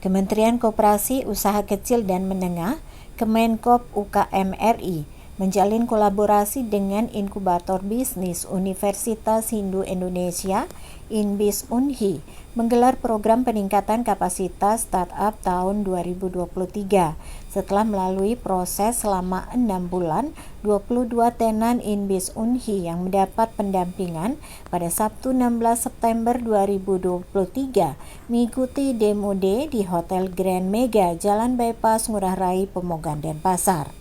Kementerian Koperasi, Usaha Kecil dan Menengah, Kemenkop UKM RI, menjalin kolaborasi dengan inkubator bisnis Universitas Hindu Indonesia, INBIS Unhi, menggelar program peningkatan kapasitas startup tahun 2023. Setelah melalui proses selama 6 bulan, 22 tenan INBIS Unhi yang mendapat pendampingan pada Sabtu 16 September 2023 mengikuti Demo Day di Hotel Grand Mega, Jalan Bypass Ngurah Rai, Pemogan, Denpasar.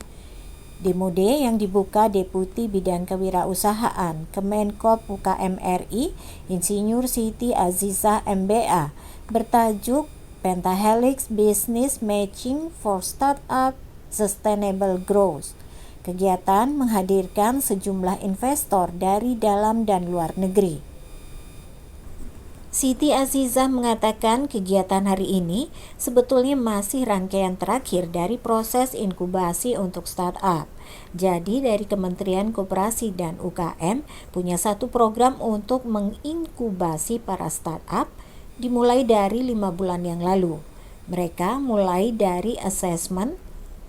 Demo Day yang dibuka Deputi Bidang Kewirausahaan Kemenkop UKM RI, Insinyur Siti Azizah MBA, bertajuk Pentahelix Business Matching for Startup Sustainable Growth. Kegiatan menghadirkan sejumlah investor dari dalam dan luar negeri. Siti Azizah mengatakan kegiatan hari ini sebetulnya masih rangkaian terakhir dari proses inkubasi untuk startup. Jadi dari Kementerian Koperasi dan UKM punya satu program untuk menginkubasi para startup dimulai dari 5 bulan yang lalu. Mereka mulai dari assessment,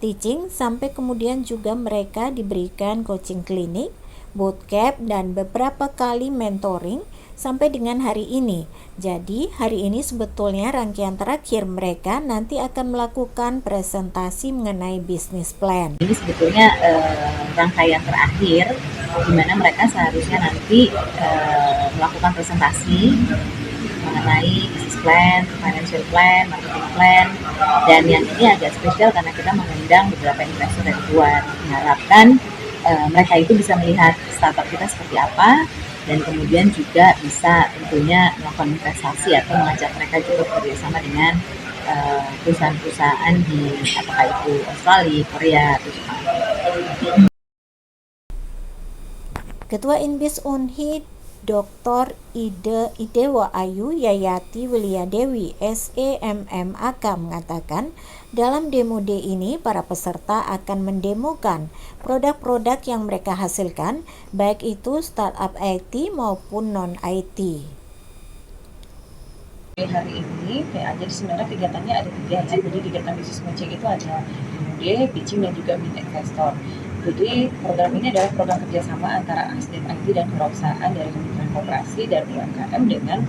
teaching, sampai kemudian juga mereka diberikan coaching klinik, bootcamp, dan beberapa kali mentoring sampai dengan hari ini. Jadi hari ini sebetulnya rangkaian terakhir, mereka nanti akan melakukan presentasi mengenai business plan. Ini sebetulnya rangkaian terakhir di mana mereka seharusnya nanti melakukan presentasi mengenai business plan, financial plan, marketing plan, dan yang ini agak spesial karena kita mengundang beberapa investor dari luar. Diharapkan mereka itu bisa melihat startup kita seperti apa, dan kemudian juga bisa tentunya melakukan investasi atau mengajak mereka juga bekerjasama dengan perusahaan-perusahaan di apakah itu Australia, Korea, atau Jepang. Ketua INBIS Unhi Dr. Idewa Ayu Yayati Wiliadewi SEMMAK mengatakan, dalam Demo Day ini para peserta akan mendemokan produk-produk yang mereka hasilkan, baik itu startup IT maupun non-IT. Hari ini jadi sebenarnya kegiatannya ada 3 ya. Jadi kegiatan bisnis matching itu ada Demo Day, pitching, dan juga meet investor. Jadi program ini adalah program kerjasama antara ASDEP IT dan perusahaan dari Kementerian Koperasi dan UMKM dengan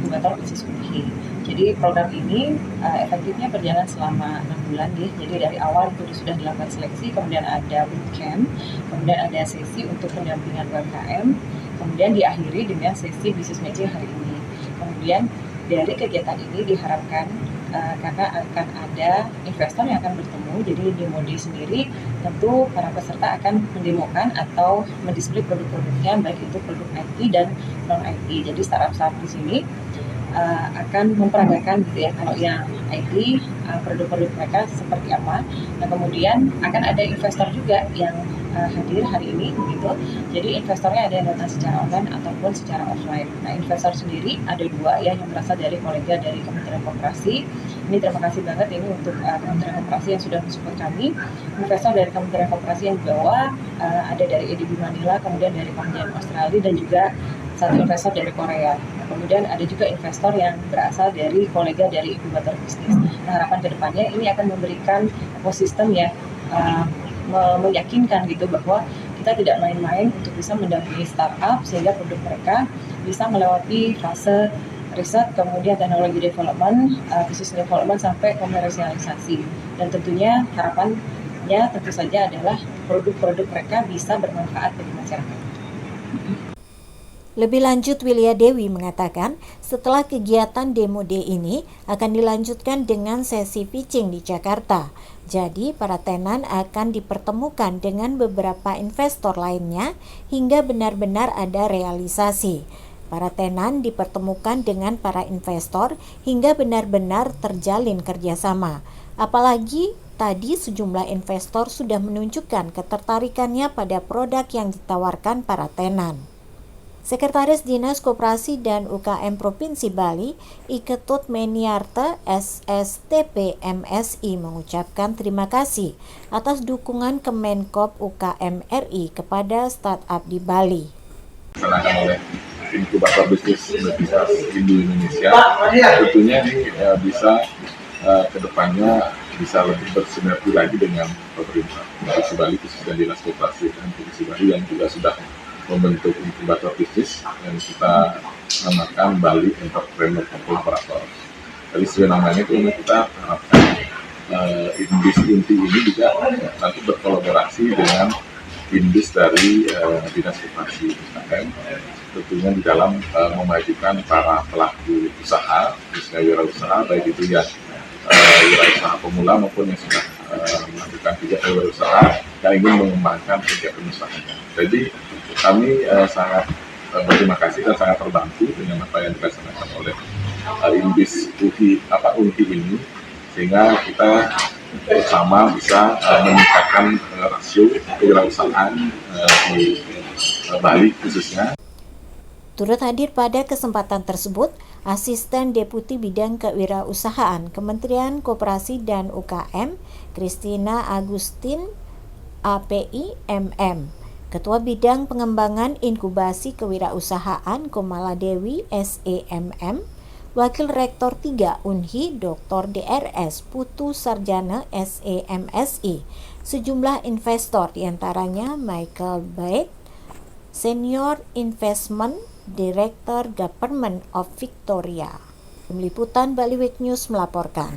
inkubator bisnis Unhi. Jadi program ini efektifnya berjalan selama 6 bulan ya. Jadi dari awal itu sudah dilakukan seleksi, kemudian ada bootcamp, kemudian ada sesi untuk pendampingan UMKM, kemudian diakhiri dengan sesi bisnis matching hari ini. Kemudian dari kegiatan ini diharapkan karena akan ada investor yang akan bertemu, jadi Demo Day sendiri tentu para peserta akan mendemokan atau mendisplay produk-produknya, baik itu produk IT dan non-IT. Jadi startup-startup di sini akan memperagakan gitu ya, kalau yang IT produk-produk mereka seperti apa. Nah kemudian akan ada investor juga yang hadir hari ini gitu. Jadi investornya ada yang datang secara online ataupun secara offline. Nah investor sendiri ada 2 ya, yang berasal dari kolega dari Kementerian Koperasi. Ini terima kasih banget ini untuk Kementerian Koperasi yang sudah mensupport kami. Investor dari Kementerian Koperasi yang dibawa ada dari EDB Manila, kemudian dari Kementerian Australia, dan juga satu investor dari Korea. Nah, kemudian ada juga investor yang berasal dari kolega dari inkubator bisnis. Nah harapan kedepannya ini akan memberikan ekosistem yang meyakinkan gitu bahwa kita tidak main-main untuk bisa mendampingi startup sehingga produk mereka bisa melewati fase riset, kemudian teknologi development, business development, sampai komersialisasi. Dan tentunya harapannya tentu saja adalah produk-produk mereka bisa bermanfaat bagi masyarakat. Lebih lanjut, Wiliadewi mengatakan setelah kegiatan Demo Day ini akan dilanjutkan dengan sesi pitching di Jakarta. Jadi para tenan akan dipertemukan dengan beberapa investor lainnya hingga benar-benar ada realisasi. Para tenan dipertemukan dengan para investor hingga benar-benar terjalin kerjasama. Apalagi tadi sejumlah investor sudah menunjukkan ketertarikannya pada produk yang ditawarkan para tenan. Sekretaris Dinas Koperasi dan UKM Provinsi Bali, Iketut Meniarte SSTP MSI, mengucapkan terima kasih atas dukungan Kemenkop UKM RI kepada startup di Bali. Oleh inkubator bisnis Universitas Hindu Indonesia, tentunya ini bisa kedepannya bisa lebih bersinergi lagi dengan pemerintah Provinsi Bali, khususnya Dinas Koperasi dan Provinsi Bali yang juga sudah membentuk inkubator bisnis yang kita namakan Bali Entrepreneur Collaborator. Dari sesuai namanya itu kita harapkan indis inti ini juga nanti berkolaborasi dengan indis dari Dinas Koperasi UKM, tentunya di dalam memajukan para pelaku usaha, khususnya wirausaha, baik itu ya wirausaha pemula maupun yang sudah melakukan kegiatan wirausaha yang ingin mengembangkan kegiatan usahanya. Jadi kami sangat berterima kasih dan sangat terbantu dengan apa yang dilaksanakan oleh Indis UNHI ini, sehingga kita bersama bisa meningkatkan rasio kewirausahaan di Bali khususnya. Turut hadir pada kesempatan tersebut, Asisten Deputi Bidang Kewirausahaan Kementerian Koperasi dan UKM, Christina Agustin, API MM, Ketua Bidang Pengembangan Inkubasi Kewirausahaan Komaladewi, SEMM, Wakil Rektor 3 UNHI Dr. DRS Putu Sarjana, SEMSI, sejumlah investor diantaranya Michael Baek, Senior Investment Director Government of Victoria. Tim Liputan Bali Week News melaporkan.